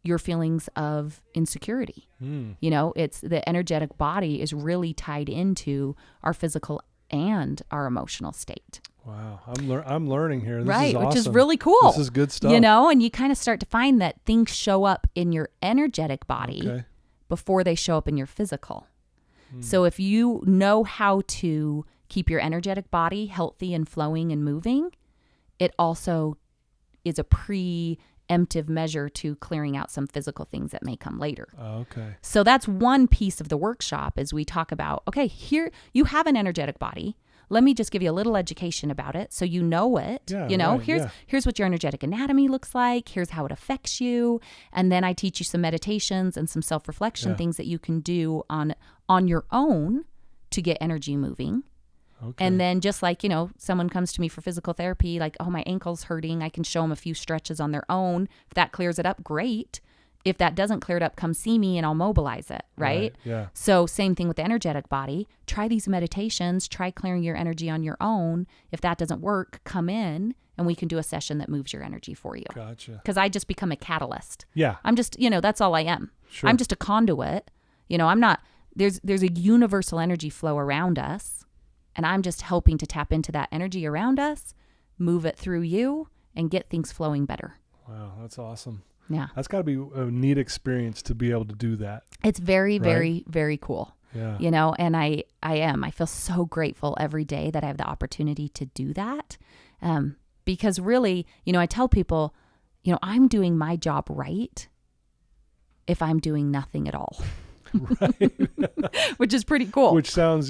your feelings of insecurity. It's the energetic body is really tied into our physical and our emotional state. Wow. I'm learning here. This Right, is awesome. which is really cool. This is good stuff. And you kind of start to find that things show up in your energetic body Okay. before they show up in your physical. So if you know how to keep your energetic body healthy and flowing and moving, it also is a preemptive measure to clearing out some physical things that may come later. Okay. So that's one piece of the workshop is we talk about, okay, here you have an energetic body. Let me just give you a little education about it so you know it. Yeah, right, Here's what your energetic anatomy looks like. Here's how it affects you. And then I teach you some meditations and some self-reflection things that you can do on your own to get energy moving. Okay. And then just like, someone comes to me for physical therapy, like, oh, my ankle's hurting. I can show them a few stretches on their own. If that clears it up, great. If that doesn't clear it up, come see me and I'll mobilize it, right? Yeah. So same thing with the energetic body. Try these meditations. Try clearing your energy on your own. If that doesn't work, come in and we can do a session that moves your energy for you. Gotcha. Because I just become a catalyst. Yeah. I'm just, that's all I am. Sure. I'm just a conduit. I'm not, there's a universal energy flow around us. And I'm just helping to tap into that energy around us, move it through you, and get things flowing better. Wow, that's awesome. Yeah. That's got to be a neat experience to be able to do that. It's very, Right? very, very cool. Yeah. And I feel so grateful every day that I have the opportunity to do that. Because really, I tell people, I'm doing my job right if I'm doing nothing at all. Right. Which is pretty cool. Which sounds,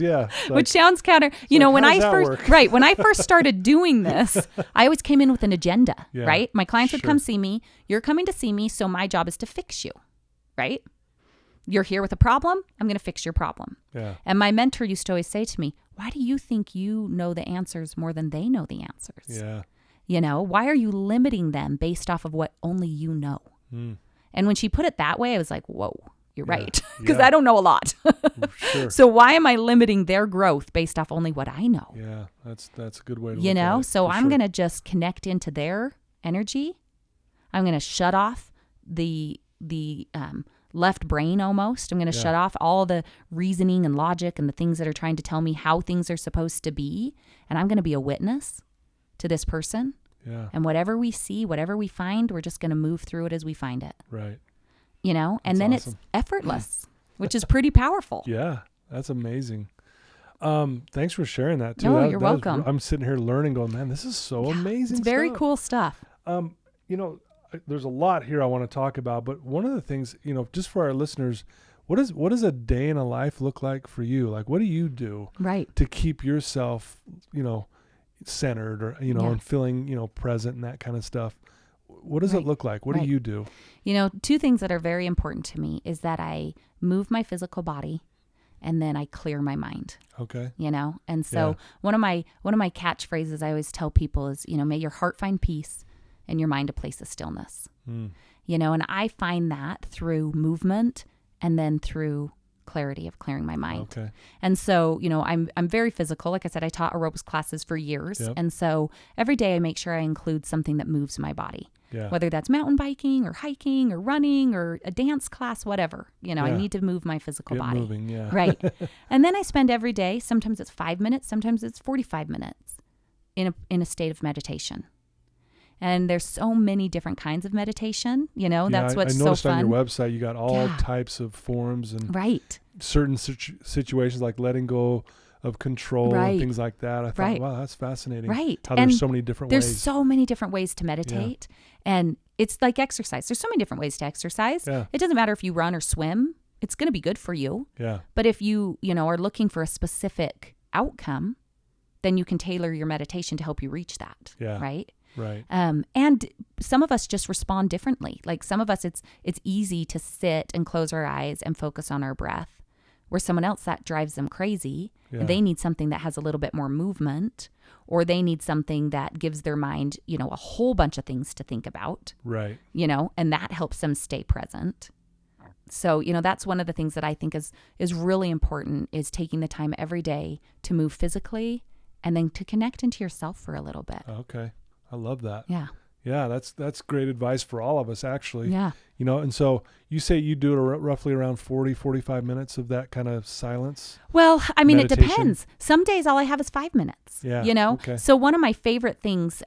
Which sounds counter, when how I does that first, work? right, when I first started doing this, I always came in with an agenda, Yeah, right? My clients would sure. come see me. You're coming to see me, so my job is to fix you, right? You're here with a problem. I'm going to fix your problem. Yeah. And my mentor used to always say to me, why do you think you know the answers more than they know the answers? Yeah. Why are you limiting them based off of what only you know? And when she put it that way, I was like, whoa. You're right. Because Yeah. I don't know a lot. Sure. So why am I limiting their growth based off only what I know? Yeah. That's a good way to look at it. So for I'm sure. going to just connect into their energy. I'm going to shut off the left brain almost. I'm going to shut off all the reasoning and logic and the things that are trying to tell me how things are supposed to be. And I'm going to be a witness to this person. Yeah. And whatever we see, whatever we find, we're just going to move through it as we find it. Right. And That's then awesome. it's effortless, which is pretty powerful. Yeah. That's amazing. Thanks for sharing that too. No, That- you're that was- welcome. I'm sitting here learning, going, man, this is so amazing. It's very stuff. cool stuff. There's a lot here I want to talk about, but one of the things, just for our listeners, what does a day in a life look like for you? Like, what do you do Right. to keep yourself, centered or, and feeling, present and that kind of stuff? What does it look like? What do you do? 2 things that are very important to me is that I move my physical body. and then I clear my mind. Okay. And so one of my catchphrases I always tell people is, may your heart find peace and your mind a place of stillness. And I find that through movement and then through clarity of clearing my mind. Okay. And so, I'm very physical. Like I said, I taught aerobics classes for years. Yep. And so every day I make sure I include something that moves my body. Yeah. Whether that's mountain biking or hiking or running or a dance class, whatever. I need to move my physical Get body. moving, yeah. Right. And then I spend every day, sometimes it's 5 minutes, sometimes it's 45 minutes in a state of meditation. And there's so many different kinds of meditation, that's what's so fun. I noticed on your website you got all types of forms and certain situations like letting go of control and things like that. I thought, wow, that's fascinating. Right. How there's so many different ways. There's so many different ways to meditate. And it's like exercise. There's so many different ways to exercise. Yeah. It doesn't matter if you run or swim. It's going to be good for you. Yeah. But if you, are looking for a specific outcome, then you can tailor your meditation to help you reach that. Yeah. Right. Right. And some of us just respond differently. Like some of us, it's easy to sit and close our eyes and focus on our breath, where someone else that drives them crazy. Yeah. And they need something that has a little bit more movement, or they need something that gives their mind, a whole bunch of things to think about. Right. And that helps them stay present. So, that's one of the things that I think is really important, is taking the time every day to move physically and then to connect into yourself for a little bit. Okay. I love that. Yeah. Yeah, that's great advice for all of us, actually. Yeah. And so you say you do it roughly around 40, 45 minutes of that kind of silence? Well, I mean, meditation? It depends. Some days all I have is 5 minutes, Yeah. Okay. So one of my favorite things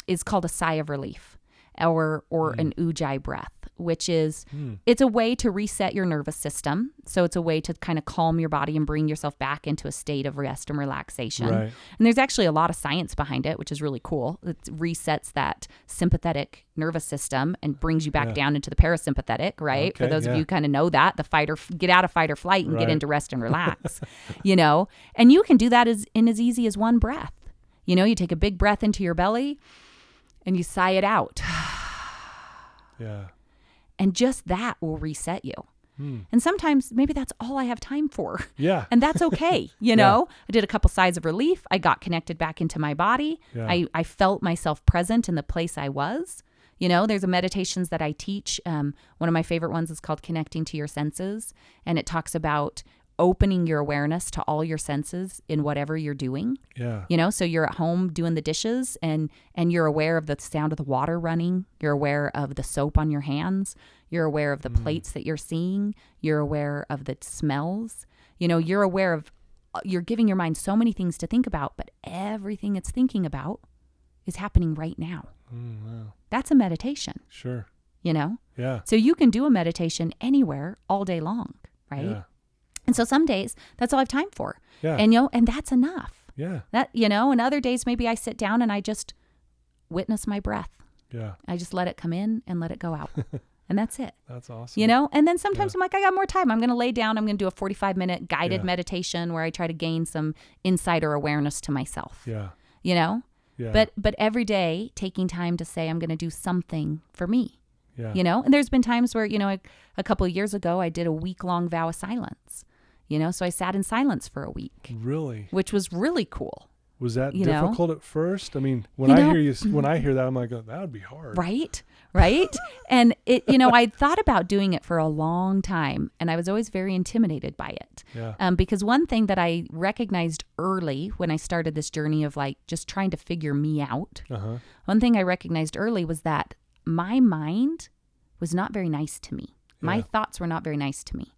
is called a sigh of relief or an ujjayi breath, which is, it's a way to reset your nervous system. So it's a way to kind of calm your body and bring yourself back into a state of rest and relaxation. Right. And there's actually a lot of science behind it, which is really cool. It resets that sympathetic nervous system and brings you back down into the parasympathetic, right? Okay, For those of you who kind of know that, get out of fight or flight and get into rest and relax, And you can do that as easy as one breath. You take a big breath into your belly and you sigh it out. Yeah. And just that will reset you. And sometimes maybe that's all I have time for. Yeah. And that's okay. I did a couple sighs of relief. I got connected back into my body. Yeah. I felt myself present in the place I was. There's a meditations that I teach. One of my favorite ones is called Connecting to Your Senses. And it talks about opening your awareness to all your senses in whatever you're doing. Yeah. So you're at home doing the dishes and you're aware of the sound of the water running. You're aware of the soap on your hands. You're aware of the plates that you're seeing. You're aware of the smells. You're aware of, you're giving your mind so many things to think about, but everything it's thinking about is happening right now. Wow. That's a meditation. Sure. Yeah. So you can do a meditation anywhere all day long, right? Yeah. And so some days that's all I have time for. Yeah. And that's enough. Yeah. And other days maybe I sit down and I just witness my breath. Yeah. I just let it come in and let it go out. And that's it. That's awesome. And then sometimes I'm like, I got more time. I'm going to lay down. I'm going to do a 45-minute guided meditation where I try to gain some insight or awareness to myself. Yeah. Yeah. But every day taking time to say, I'm going to do something for me. Yeah. And there's been times where, a couple of years ago, I did a week-long vow of silence. So I sat in silence for a week. Really? Which was really cool. Was that difficult at first? I mean, when I hear that, I'm like, oh, that would be hard. Right. And it, I thought about doing it for a long time, and I was always very intimidated by it. Yeah. Because one thing that I recognized early when I started this journey of like just trying to figure me out, one thing I recognized early was that my mind was not very nice to me. My thoughts were not very nice to me.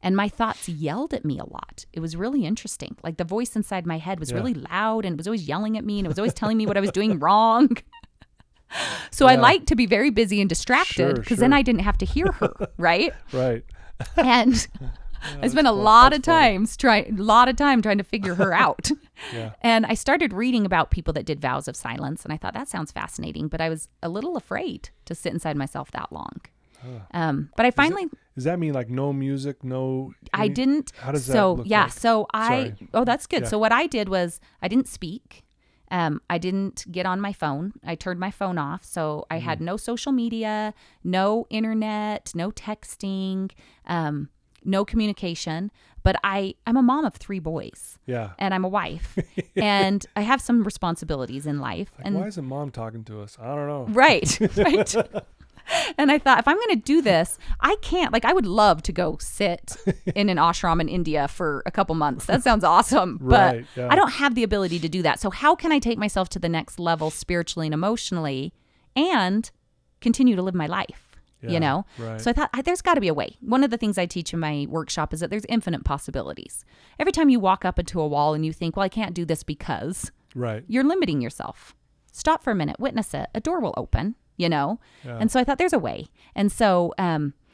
And my thoughts yelled at me a lot. It was really interesting. Like the voice inside my head was really loud and it was always yelling at me and it was always telling me what I was doing wrong. So I liked to be very busy and distracted because then I didn't have to hear her, right? Right. And I spent a lot of time trying to figure her out. Yeah. And I started reading about people that did vows of silence, and I thought that sounds fascinating, but I was a little afraid to sit inside myself that long. But I finally... Does that mean like no music, I didn't. How does that look like? So Sorry. Oh, that's good. Yeah. So what I did was I didn't speak. I didn't get on my phone. I turned my phone off. So I had no social media, no internet, no texting. no communication. But I'm a mom of 3 boys. Yeah. And I'm a wife. And I have some responsibilities in life. Like, and why isn't mom talking to us? I don't know. Right. Right. And I thought, if I'm going to do this, I can't. Like, I would love to go sit in an ashram in India for a couple months. That sounds awesome. Right, But yeah. I don't have the ability to do that. So how can I take myself to the next level spiritually and emotionally and continue to live my life? Yeah, You know? right. So I thought, there's got to be a way. One of the things I teach in my workshop is that there's infinite possibilities. Every time you walk up into a wall and you think, well, I can't do this because, Right. you're limiting yourself. Stop for a minute, witness it. A door will open, you know? Yeah. And so I thought there's a way. And so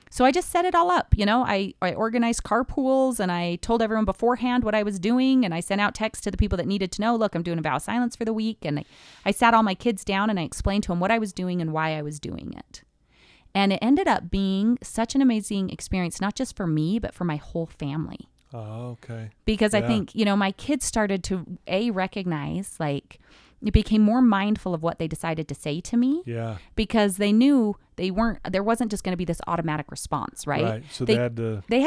so I just set it all up, you know? I organized carpools and I told everyone beforehand what I was doing, and I sent out texts to the people that needed to know, look, I'm doing a vow of silence for the week. And I sat all my kids down and I explained to them what I was doing and why I was doing it. And it ended up being such an amazing experience, not just for me, but for my whole family. Oh, okay. Because I Yeah. think, you know, my kids started to recognize, like, it became more mindful of what they decided to say to me. Yeah. Because they knew there wasn't just going to be this automatic response, right? Right. So they had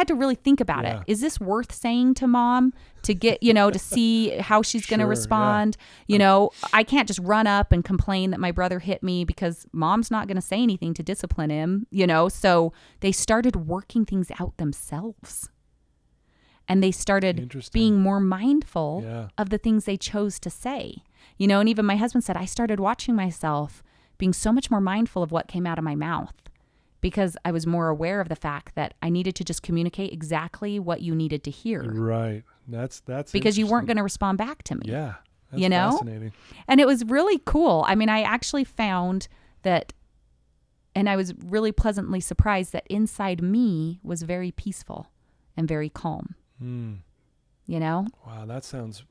to really think about Yeah. it. Is this worth saying to mom to get, you know, to see how she's going to Sure, respond? You know, I can't just run up and complain that my brother hit me because mom's not going to say anything to discipline him, you know? So they started working things out themselves. And they started Interesting. being more mindful Yeah. of the things they chose to say. You know, and even my husband said, I started watching myself being so much more mindful of what came out of my mouth because I was more aware of the fact that I needed to just communicate exactly what you needed to hear. Right. That's Because you weren't interesting. going to respond back to me. Yeah. That's You know? fascinating. And it was really cool. I mean, I actually found that, and I was really pleasantly surprised that inside me was very peaceful and very calm. Hmm. You know? Wow, that sounds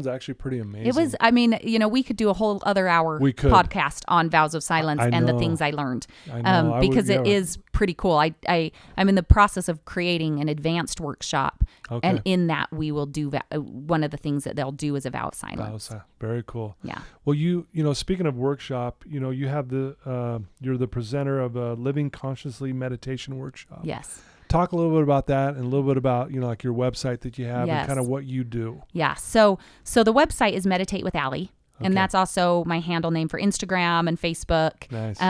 actually pretty amazing. It was, I mean, you know, we could do a whole other hour We could. podcast on vows of silence I and the know. things I learned. I know. I would- Because it yeah. is pretty cool. I'm in the process of creating an advanced workshop. Okay. And in that we will do, one of the things that they'll do is a vow of silence. Very cool. Yeah. Well, you know, speaking of workshop, you know, you have you're the presenter of a Living Consciously meditation workshop. Yes. Talk a little bit about that and a little bit about, you know, like your website that you have Yes. and kind of what you do. Yeah. So the website is Meditate with Alli. And Okay. that's also my handle name for Instagram and Facebook. Nice.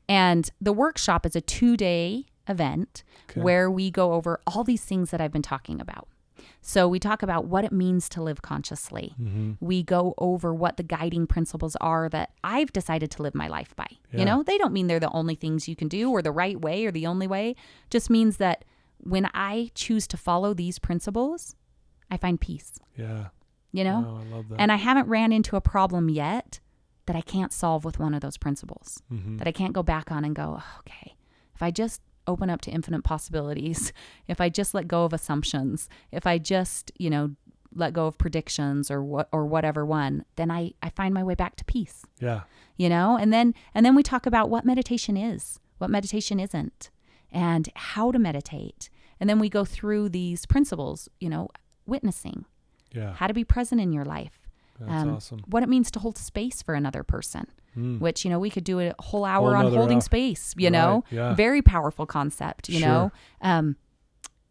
And the workshop is a 2-day event Okay. where we go over all these things that I've been talking about. So we talk about what it means to live consciously. Mm-hmm. We go over what the guiding principles are that I've decided to live my life by. Yeah. You know, they don't mean they're the only things you can do or the right way or the only way. Just means that when I choose to follow these principles, I find peace. Yeah. You know? Oh, I love that. And I haven't ran into a problem yet that I can't solve with one of those principles, Mm-hmm. that I can't go back on and go, oh, okay, if I just open up to infinite possibilities, if I just let go of assumptions, if I just, you know, let go of predictions or whatever one, then I find my way back to peace, Yeah. you know? And then we talk about what meditation is, what meditation isn't, and how to meditate. And then we go through these principles, you know, witnessing, Yeah. how to be present in your life, That's awesome. what it means to hold space for another person, Mm. which, you know, we could do a whole hour on nother holding hour. space, you Right, know, yeah. very powerful concept, you Sure. know.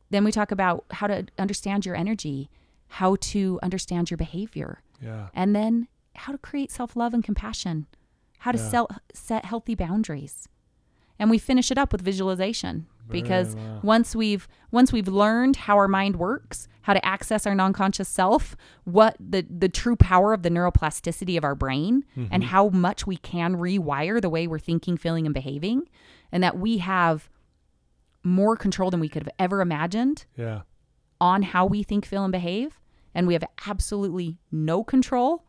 Then we talk about how to understand your energy, how to understand your behavior, Yeah. and then how to create self-love and compassion, how to Yeah. set healthy boundaries. And we finish it up with visualization because wow. once we've learned how our mind works, how to access our non-conscious self, what the true power of the neuroplasticity of our brain and how much we can rewire the way we're thinking, feeling, and behaving, and that we have more control than we could have ever imagined Yeah. on how we think, feel, and behave, and we have absolutely no control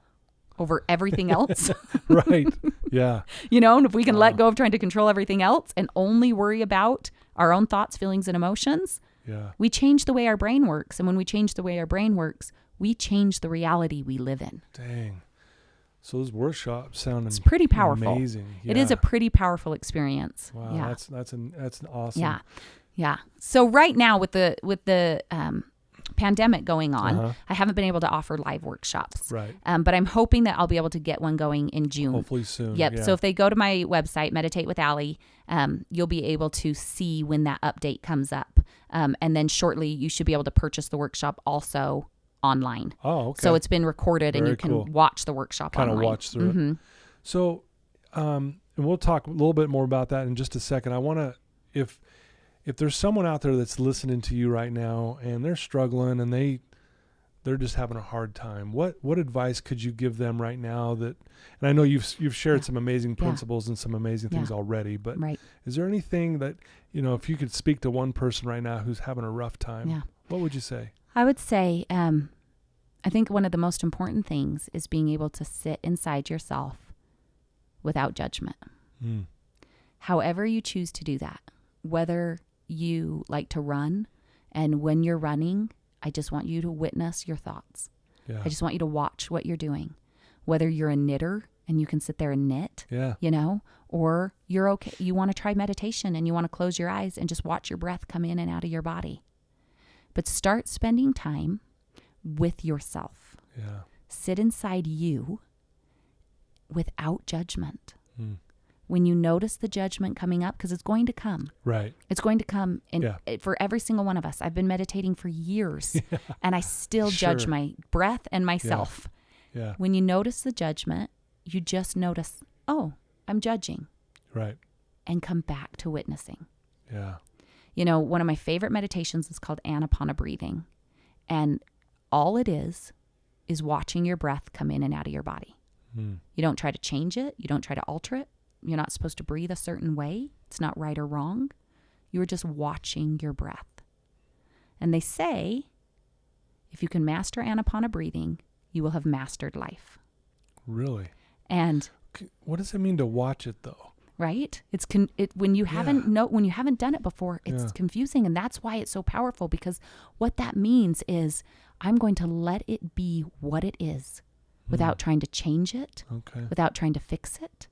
over everything else. Right. Yeah. You know, and if we can let go of trying to control everything else and only worry about our own thoughts, feelings, and emotions, Yeah. we change the way our brain works. And when we change the way our brain works, we change the reality we live in. Dang. So those workshops sound It's pretty powerful. amazing. It is Yeah. a pretty powerful experience. Wow. Yeah. That's an awesome. Yeah. Yeah. So right now with the pandemic going on, Uh-huh. I haven't been able to offer live workshops. Right. But I'm hoping that I'll be able to get one going in June. Hopefully soon. Yep. Yeah. So if they go to my website, Meditate with Alli, you'll be able to see when that update comes up. And then shortly, you should be able to purchase the workshop also online. Oh, okay. So it's been recorded and Very you can cool. watch the workshop Kind of online. watch through Mm-hmm. it. So, and we'll talk a little bit more about that in just a second. I want to, if there's someone out there that's listening to you right now and they're struggling and they're just having a hard time, what advice could you give them right now that, and I know you've shared some amazing principles and some amazing things already, but Right. is there anything that, if you could speak to one person right now who's having a rough time, what would you say? I would say, I think one of the most important things is being able to sit inside yourself without judgment. Mm. However you choose to do that, whether you like to run, and when you're running, I just want you to witness your thoughts. Yeah. I just want you to watch what you're doing. Whether you're a knitter and you can sit there and knit, or you're okay, you want to try meditation and you want to close your eyes and just watch your breath come in and out of your body. But start spending time with yourself. Yeah. Sit inside you without judgment. Mm. When you notice the judgment coming up, because it's going to come. Right. It's going to come for every single one of us. I've been meditating for years and I still judge my breath and myself. Yeah. When you notice the judgment, you just notice, oh, I'm judging. Right. And come back to witnessing. Yeah. One of my favorite meditations is called Anapana breathing. And all it is watching your breath come in and out of your body. Mm. You don't try to change it. You don't try to alter it. You're not supposed to breathe a certain way. It's not right or wrong. You're just watching your breath. And they say, if you can master Anapana breathing, you will have mastered life. Really? And what does it mean to watch it though? Right? It's when you haven't when you haven't done it before, it's confusing, and that's why it's so powerful, because what that means is I'm going to let it be what it is without trying to change it, without trying to fix it,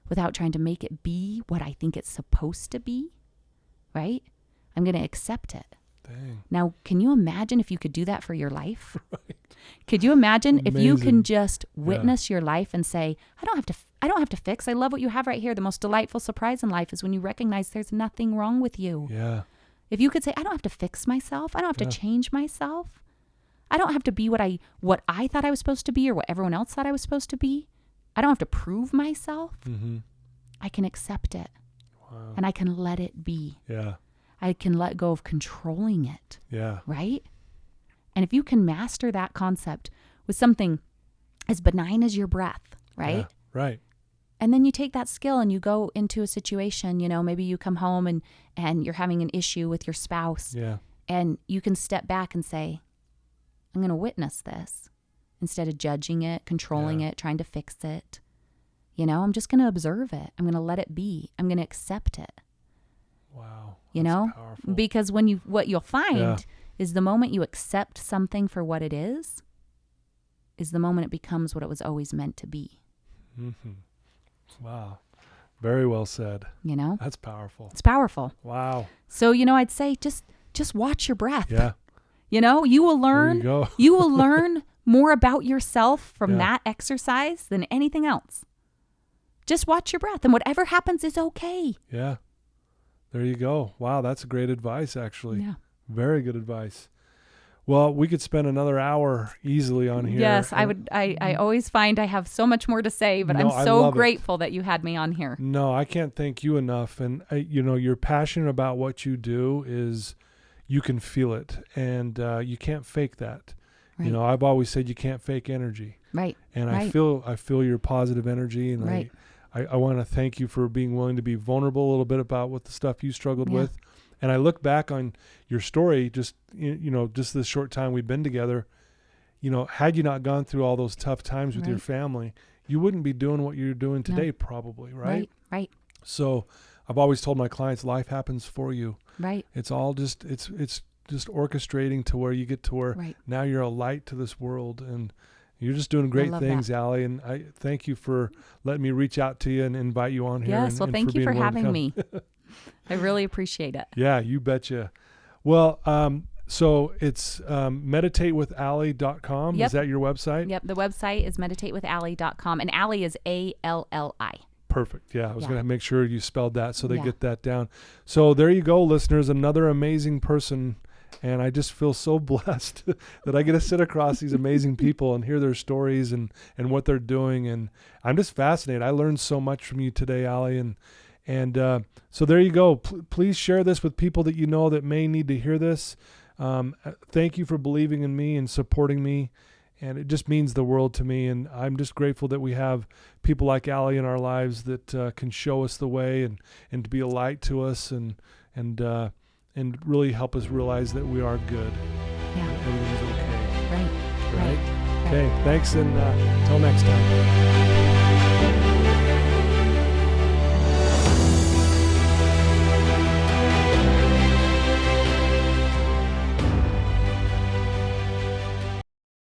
without trying to make it be what I think it's supposed to be, right? I'm going to accept it. Dang. Now, can you imagine if you could do that for your life? Right. Could you imagine if you can just witness your life and say, I don't have to fix. I love what you have right here. The most delightful surprise in life is when you recognize there's nothing wrong with you. Yeah. If you could say, I don't have to fix myself. I don't have to change myself. I don't have to be what I thought I was supposed to be or what everyone else thought I was supposed to be. I don't have to prove myself. Mm-hmm. I can accept it. Wow. And I can let it be. Yeah. I can let go of controlling it. Yeah. Right? And if you can master that concept with something as benign as your breath, right? Yeah, right. And then you take that skill and you go into a situation, maybe you come home and you're having an issue with your spouse. Yeah. And you can step back and say, I'm going to witness this instead of judging it, controlling it, trying to fix it. I'm just going to observe it. I'm going to let it be. I'm going to accept it. Wow. Powerful. Because what you'll find is the moment you accept something for what it is the moment it becomes what it was always meant to be. Mm-hmm. Wow. Very well said. That's powerful. It's powerful. Wow. So, I'd say just watch your breath. Yeah. You will learn, there you go. you will learn more about yourself from that exercise than anything else. Just watch your breath, and whatever happens is okay. Yeah. There you go. Wow, that's great advice, actually. Yeah. Very good advice. Well, we could spend another hour easily on here. Yes, I would. I always find I have so much more to say, but I'm so grateful that you had me on here. No, I can't thank you enough. And, you're passionate about what you do is you can feel it, and you can't fake that. Right. I've always said you can't fake energy. Right. And I feel your positive energy, and I want to thank you for being willing to be vulnerable a little bit about what the stuff you struggled with. And I look back on your story, just this short time we've been together, had you not gone through all those tough times with your family, you wouldn't be doing what you're doing today, probably, right? Right. So I've always told my clients, life happens for you. Right. It's all just, it's just orchestrating to where you get to where now you're a light to this world, and you're just doing great things, Alli, and I thank you for letting me reach out to you and invite you on here. Yes, well, thank you for having me. I really appreciate it. Yeah, you betcha. Well, So it's meditatewithalli.com. Yep. Is that your website? Yep. The website is meditatewithalli.com, and Alli is ALLI. Perfect. Yeah, I was going to make sure you spelled that so they Yeah. get that down. So there you go, listeners, another amazing person. And I just feel so blessed that I get to sit across these amazing people and hear their stories and what they're doing. And I'm just fascinated. I learned so much from you today, Alli. And so there you go. Please share this with people that you know that may need to hear this. Thank you for believing in me and supporting me. And it just means the world to me. And I'm just grateful that we have people like Alli in our lives that can show us the way and to be a light to us and really help us realize that we are good. Yeah. And everything's okay. Right. Okay. Thanks. And until next time.